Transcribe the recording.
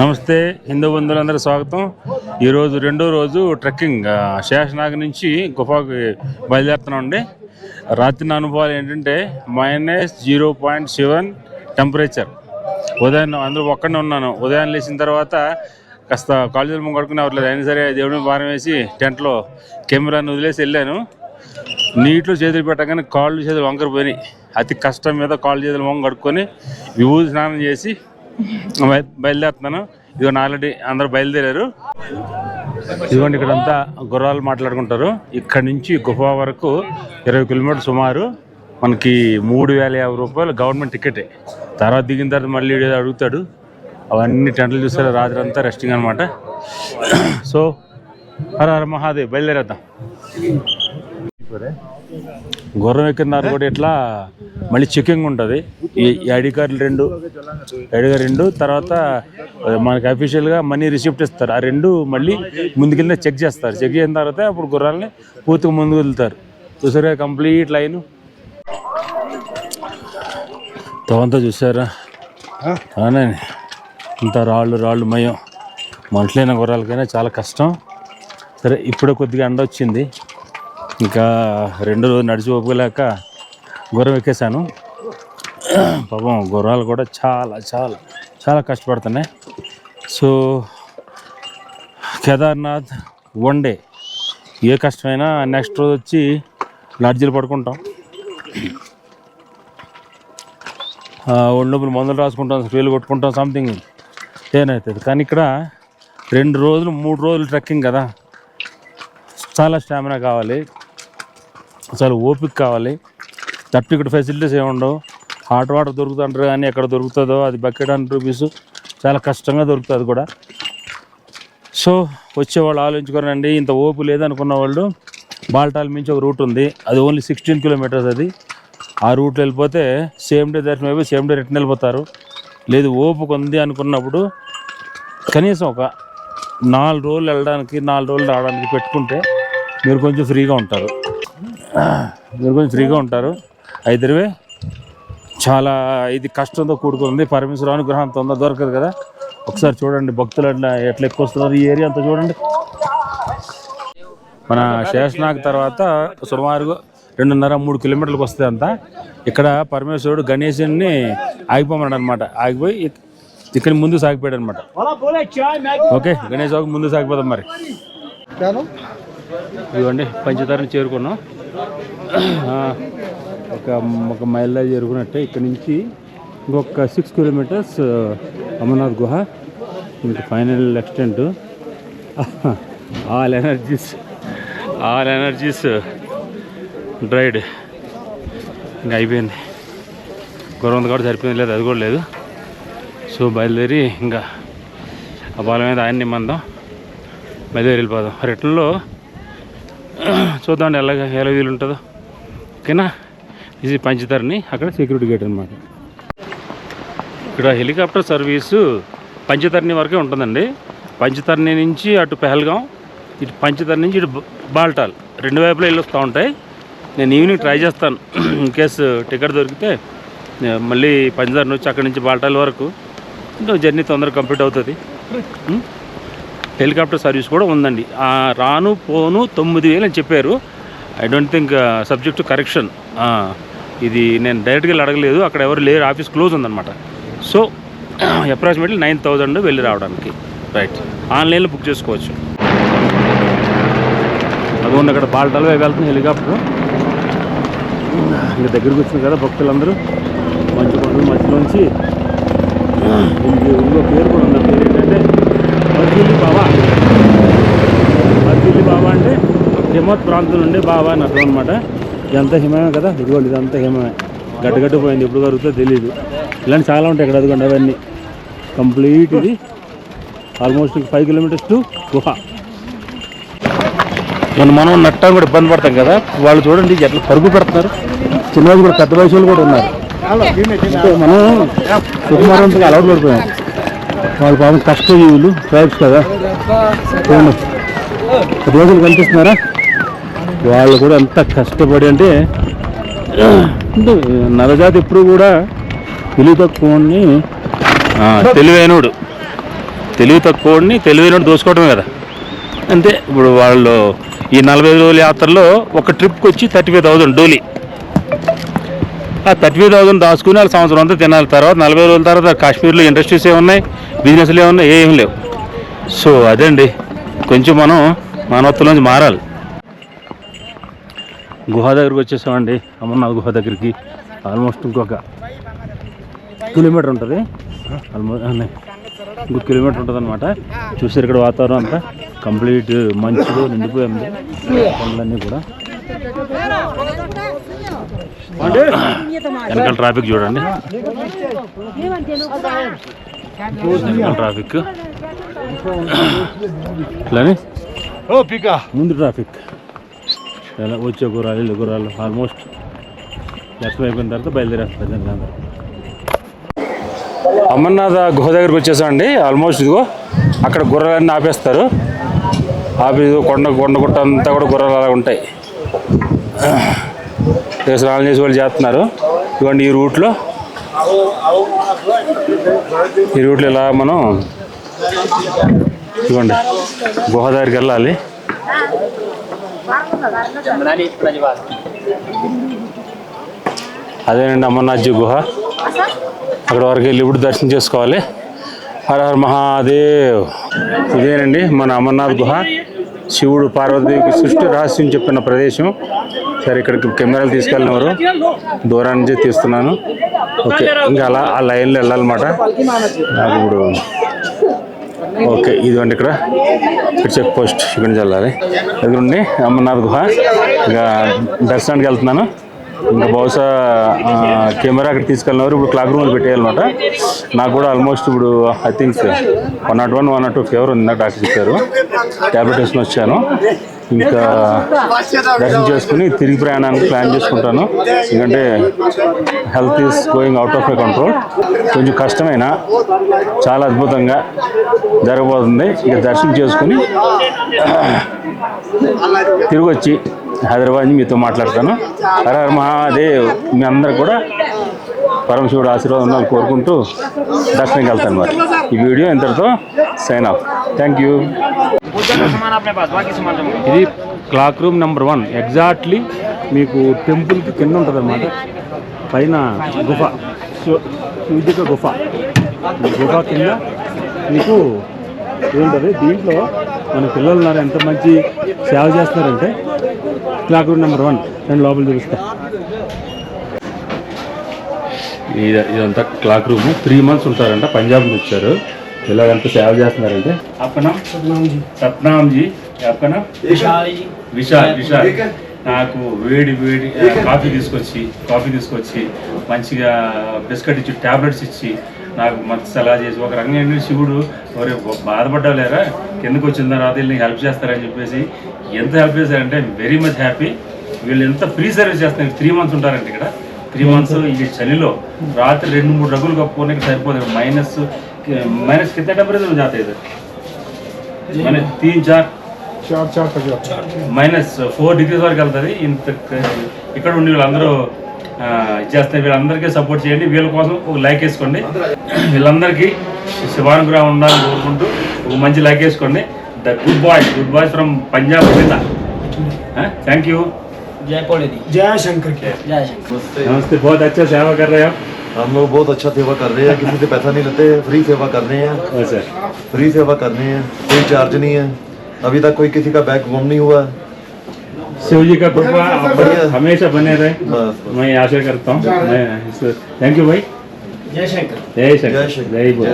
నమస్తే హిందూ బంధువులందరూ స్వాగతం. ఈరోజు రెండో రోజు ట్రెక్కింగ్ శేషనాగ్ నుంచి గుఫాకి బయలుదేరుతున్నామండి. రాత్రి అనుభవాలు ఏంటంటే -0.7 టెంపరేచర్. ఉదయం అందరూ ఒక్కడే ఉన్నాను. ఉదయం లేచిన తర్వాత కాస్త కాలేజీలు ముంగడుకుని అవ్వట్లేదు, అయినా సరే దేవుడిని భారం వేసి టెంట్లో కెమెరాను వదిలేసి వెళ్ళాను. నీటిలో చేతులు పెట్టగానే కాళ్ళు చేతులు వంకరపోయినాయి. అతి కష్టం మీద కాళ్ళు చేతులు వంక కడుక్కొని విభూతి స్నానం చేసి బయలుదేరుతున్నాను. ఇదిగోండి ఆల్రెడీ అందరూ బయలుదేరారు. ఇదిగోండి ఇక్కడంతా గుర్రాలు మాట్లాడుకుంటారు. ఇక్కడ నుంచి గుఫా వరకు 20 కిలోమీటర్లు సుమారు. మనకి 3,050 రూపాయలు గవర్నమెంట్ టికెటే. తర్వాత దిగిన తర్వాత మళ్ళీ అడుగుతాడు. అవన్నీ టెంట్లు చూస్తారు. రాత్రి అంతా రెస్టింగ్ అనమాట. సో హర హర మహాదేవ్, బయలుదేరేద్దాం. గుర్రం ఎక్కినారు కూడా ఇట్లా మళ్ళీ చెకింగ్ ఉంటుంది. ఈ ఐడి కార్డులు రెండు తర్వాత మనకి అఫీషియల్గా మనీ రిసిప్ట్ ఇస్తారు. ఆ రెండు మళ్ళీ ముందుకెళ్ళినా చెక్ చేస్తారు. చెక్ చేసిన తర్వాత అప్పుడు గుర్రాలని పూర్తిగా ముందుకు వెళ్తారు. చూసారా కంప్లీట్ లైను తోంతా చూసారా. అవునండి, ఇంత రాళ్ళు మయం. మనుషులైన గుర్రాలకైనా చాలా కష్టం. సరే ఇప్పుడే కొద్దిగా ఎండ వచ్చింది. ఇంకా 2 రోజులు నడిచి ఒప్పుకోలేక గుర్రం ఎక్కేసాను. పాపం గుర్రాలు కూడా చాలా చాలా చాలా కష్టపడుతున్నాయి. సో కేదార్నాథ్ 1 డే, ఏ కష్టమైనా నెక్స్ట్ రోజు వచ్చి లాడ్జీలు పడుకుంటాం. ఒండొప్పులు మందులు రాసుకుంటాం, స్ప్రేలు కొట్టుకుంటాం, సంథింగ్ ఏనవుతుంది. కానీ ఇక్కడ 2 రోజులు 3 రోజులు ట్రెక్కింగ్ కదా, చాలా స్టామినా కావాలి, చాలా ఓపిక కావాలి. తప్పి ఇక్కడ ఫెసిలిటీస్ ఏముండవు. హాట్ వాటర్ దొరుకుతుంటారు కానీ ఎక్కడ దొరుకుతుందో అది బకెట్ ₹100, చాలా కష్టంగా దొరుకుతుంది కూడా. సో వచ్చేవాళ్ళు ఆలోచించుకోరండి. ఇంత ఓపు లేదనుకున్న వాళ్ళు బాల్టాల్ మించి ఒక రూట్ ఉంది. అది ఓన్లీ 16 కిలోమీటర్స్. అది ఆ రూట్లో వెళ్ళిపోతే సేమ్ డే దర్శనం అయిపోయి సేమ్ డే రిటర్న్ వెళ్ళిపోతారు. లేదు ఓపుకు ఉంది అనుకున్నప్పుడు కనీసం ఒక 4 రోజులు వెళ్ళడానికి 4 రోజులు రావడానికి పెట్టుకుంటే మీరు కొంచెం ఫ్రీగా ఉంటారు. అయితేవే చాలా ఇది కష్టంతో కూడుకుంది. పరమేశ్వర అనుగ్రహంతో ఉందో దొరకదు కదా. ఒకసారి చూడండి భక్తులు ఎట్లా ఎక్కువ వస్తున్నారు. ఈ ఏరియా అంతా చూడండి. మన శేషనాగ్ తర్వాత సుమారుగా 2.5-3 కిలోమీటర్లకు వస్తుంది అంతా. ఇక్కడ పరమేశ్వరుడు గణేశుని ఆగిపోమన్నాడు అనమాట. ఆగిపోయి ఇక్కడ ముందు సాగిపోయాడు అనమాట. ఓకే, గణేష్ బాబు ముందు సాగిపోదాం. మరి ఇదిగోండి పంచదారని చేరుకున్నాం. ఒక మైల్లో చేరుకున్నట్టే. ఇక్కడ నుంచి ఇంకొక 6 కిలోమీటర్స్ అమర్నాథ్ గుహ. ఇంక final extent. All energies dried. ఇంకా అయిపోయింది. గుర్రం కూడా సరిపోయింది, లేదు అది కూడా లేదు. సో బయలుదేరి ఇంకా ఆ బాల మీద ఆయన్ని మందం బయలుదేరి వెళ్ళిపోదాం. రిటర్న్లో చూద్దామండి ఎలా వీలు ఉంటుందో. ఓకేనా. ఇది పంచదారని అక్కడ సెక్యూరిటీ గేట్ అనమాట. ఇక్కడ హెలికాప్టర్ సర్వీసు పంచతర్ని వరకే ఉంటుందండి. పంచతర్ని నుంచి అటు పెహల్గాం, ఇటు పంచతర్ని నుంచి ఇటు బాల్టాల్ 2 వైపులో వెళ్ళి వస్తూ ఉంటాయి. నేను ఈవినింగ్ ట్రై చేస్తాను. ఇన్ కేసు టికెట్ దొరికితే మళ్ళీ పంచదార నుంచి అక్కడి నుంచి బాల్టాల్ వరకు జర్నీ తొందరగా కంప్లీట్ అవుతుంది. హెలికాప్టర్ సర్వీస్ కూడా ఉందండి. రాను పోను 9,000 అని చెప్పారు. I don't think subject to correction. ఇది నేను డైరెక్ట్గా అడగలేదు, అక్కడ ఎవరు లేరు, ఆఫీస్ క్లోజ్ ఉందన్నమాట. సో అప్రాక్సిమేట్లీ 9,000 వెళ్ళి రావడానికి. రైట్, ఆన్లైన్లో బుక్ చేసుకోవచ్చు. అదిగోండి అక్కడ బాల్టాల్ వైపు వెళ్తుంది హెలికాప్టర్. ఇంకా దగ్గరికి వచ్చింది కదా భక్తులందరూ. మంచి కొండలు మధ్యలోంచి ఇంకో పేరు కూడా ఉంది. పేరు ఏంటంటే మర్జులి బాబా అంటే హిమత్ ప్రాంతం నుండి బాబా అని అర్థం అనమాట. ఇదంతా హిమమే కదా. ఇదిగోండి ఇదంతా హిమమే. గడ్డగడ్డ పోయింది, ఎప్పుడు కరుగుతుందో తెలియదు. ఇలాంటి చాలా ఉంటాయి ఇక్కడ. అదిగోండి అవన్నీ కంప్లీట్. ఇది ఆల్మోస్ట్ 5 కిలోమీటర్స్ టు గుహ. మనం నట్టం కూడా ఇబ్బంది పడతాం కదా. వాళ్ళు చూడండి ఎట్లా పరుగు పెడుతున్నారు. చిన్నవాళ్ళు కూడా, పెద్ద వయసులు కూడా ఉన్నారు. మనం సుకుమారంతో అలవాటు పడిపోయాం. వాళ్ళు పాపం కష్టజీవులు, ట్రైబ్స్ కదా. చూడండి రోజులు కనిపిస్తున్నారా. వాళ్ళు కూడా ఎంత కష్టపడి అంటే నరజాతి ఎప్పుడు కూడా తెలివి తక్కువని తెలివైనడు తెలివి తక్కువని తెలివైన దోచుకోవడమే కదా. అంతే. ఇప్పుడు వాళ్ళు ఈ 45 రోజుల యాత్రలో ఒక ట్రిప్కి వచ్చి 35,000 డోలీ. ఆ 35,000 దాచుకుని వాళ్ళు సంవత్సరం అంతా తినాలి. తర్వాత 40 రోజుల తర్వాత కాశ్మీర్లో ఇండస్ట్రీస్ ఏమున్నాయి, బిజినెస్లు ఏమున్నాయి, ఏం లేవు. సో అదండి, కొంచెం మనం మానవత్వంలోంచి మారాలి. గుహ దగ్గరికి వచ్చేసామండి, అమర్నాథ్ గుహ దగ్గరికి. ఆల్మోస్ట్ ఇంకొక కిలోమీటర్ ఉంటుంది, ఇంకొక కిలోమీటర్ ఉంటుంది అనమాట. చూసారు ఇక్కడ వాతావరణం అంతా కంప్లీట్ మంచులో నిండిపోయింది, పనులన్నీ కూడా. వెనకాల ట్రాఫిక్ చూడండి, వెనకాల ట్రాఫిక్ ఇట్లానే ముందు ట్రాఫిక్. ఎలా వచ్చే గుర్రాలు ఇల్లు గుర్రాలు ఆల్మోస్ట్ దర్శనం అయిపోయిన తర్వాత బయలుదేరేస్తారు అందరూ. అమర్నాథ్ గుహ దగ్గరికి వచ్చేసామండి. ఆల్మోస్ట్ ఇదిగో అక్కడ గుర్రాలన్నీ ఆపేస్తారు. ఆపి కొండ అంతా కూడా గుర్రాలు అలా ఉంటాయి. స్నానం చేసి వాళ్ళు చేస్తున్నారు. ఇవ్వండి ఈ రూట్లో ఇలా మనం ఇవ్వండి గుహ దగ్గరికి వెళ్ళాలి. అదేనండి అమర్నాథ్జీ గుహ. అక్కడ వరకు వెళ్ళి ఇప్పుడు దర్శనం చేసుకోవాలి. హర హర మహాదేవ్. ఇదేనండి మన అమర్నాథ్ గుహ. శివుడు పార్వతీకి సృష్టి రహస్యం చెప్పిన ప్రదేశం. సరే ఇక్కడికి కెమెరాలు తీసుకెళ్ళినవారు, దూరం నుంచి తీస్తున్నాను. ఓకే, ఇంకా అలా ఆ లైన్లో వెళ్ళాలన్నమాట. నాకు ఇప్పుడు ఓకే ఇదిగోండి ఇక్కడ చెక్ పోస్ట్, ఇక్కడ నుంచి వెళ్ళాలి. ఎదురుండి అమర్నాథ్ గుహ. ఇక దర్శనానికి వెళ్తున్నాను. ఇంకా బహుశా కెమెరా అక్కడ తీసుకెళ్ళినవారు ఇప్పుడు క్లాక్ రూమ్లో పెట్టేయాలన్నమాట. నాకు కూడా ఆల్మోస్ట్ ఇప్పుడు ఐ థింక్ 101, 102 ఫీవర్ ఉంది. నాకు డాక్టర్ చెప్పారు, ట్యాబ్లెట్ వేసుకుని వచ్చాను. ఇంకా దర్శనం చేసుకుని తిరిగి ప్రయాణానికి ప్లాన్ చేసుకుంటాను. ఎందుకంటే health is going out of my control. కొంచెం కష్టమైనా చాలా అద్భుతంగా జరగబోతుంది. ఇక దర్శనం చేసుకుని తిరిగి వచ్చి హైదరాబాద్ మీతో మాట్లాడతాను. హర హర మహాదేవ్. మీ అందరికి కూడా పరమశివుడు ఆశీర్వాదం ఉండాలని కోరుకుంటూ దర్శనంకి వెళ్తాను. మరి ఈ వీడియో ఇంతటితో సైన్ ఆఫ్. Thank you. ఇది క్లాక్ రూమ్ నెంబర్ 1. ఎగ్జాక్ట్లీ మీకు టెంపుల్కి కింద ఉంటుంది అన్నమాట. పైన గుఫ, శివుడిక గుఫ. గుఫ కింద మీకు ఏంటది, దీంట్లో మన పిల్లలు ఉన్నారు, ఎంత మంచి సేవ చేస్తున్నారంటే. క్లాక్ రూమ్ నెంబర్ 1 నేను లోపల చూపిస్తా. ఇదంతా క్లాక్ రూమ్. 3 months ఉంటారంట, పంజాబ్ నుంచి వచ్చారు. ఇలాగంతా సేవ చేస్తున్నారంటే. సత్నాంజీ విశాల్ నాకు వేడి కాఫీ తీసుకొచ్చి మంచిగా బిస్కెట్ ఇచ్చి ట్యాబ్లెట్స్ ఇచ్చి నాకు మంచి సలహా చేసి ఒక రంగండి శివుడు ఎవరు బాధపడ్డావు లేరా, కిందకు వచ్చిన తర్వాత వీళ్ళని హెల్ప్ చేస్తారని చెప్పేసి ఎంత హెల్ప్ చేశారంటే వెరీ మచ్ హ్యాపీ. వీళ్ళు ఎంత ఫ్రీ సర్వీస్ చేస్తున్నారు. 3 months ఉంటారంటే ఇక్కడ. 3 months ఈ చలిలో రాత్రి 2-3 రగ్గులు కప్పుకోనికి సరిపోతుంది. మైనస్ कितना टेम्परेचर हो जाते हैं इधर? मैंने 3-4 -4 degrees వరకు వెళ్తుంది. ఇంత ఇక్కడ ఉండి వీళ్ళందరూ చేస్తారు. వీళ్ళందరికీ సపోర్ట్ చేయండి. వీళ్ళ కోసం ఒక లైక్ వేసుకోండి. వీళ్ళందరికీ శివానుగ్రహం ఉండాలని కోరుకుంటూ ఒక మంచి లైక్ వేసుకోండి. The good boys from Punjab కింద. Thank you. जय शंकर. नमस्ते. बहुत अच्छा सेवा कर रहे हैं आप. हम लोग बहुत अच्छा सेवा कर रहे हैं, किसी से पैसा नहीं लेते, फ्री सेवा कर रहे हैं. अच्छा, फ्री सेवा कर रहे हैं, कोई चार्ज नहीं है. अभी तक कोई किसी का बैग गुम नहीं हुआ. शिव जी का कृपा हमेशा बने रहे, मैं आशा करता हूँ. थैंक यू भाई. जय शंकर. जय बोले.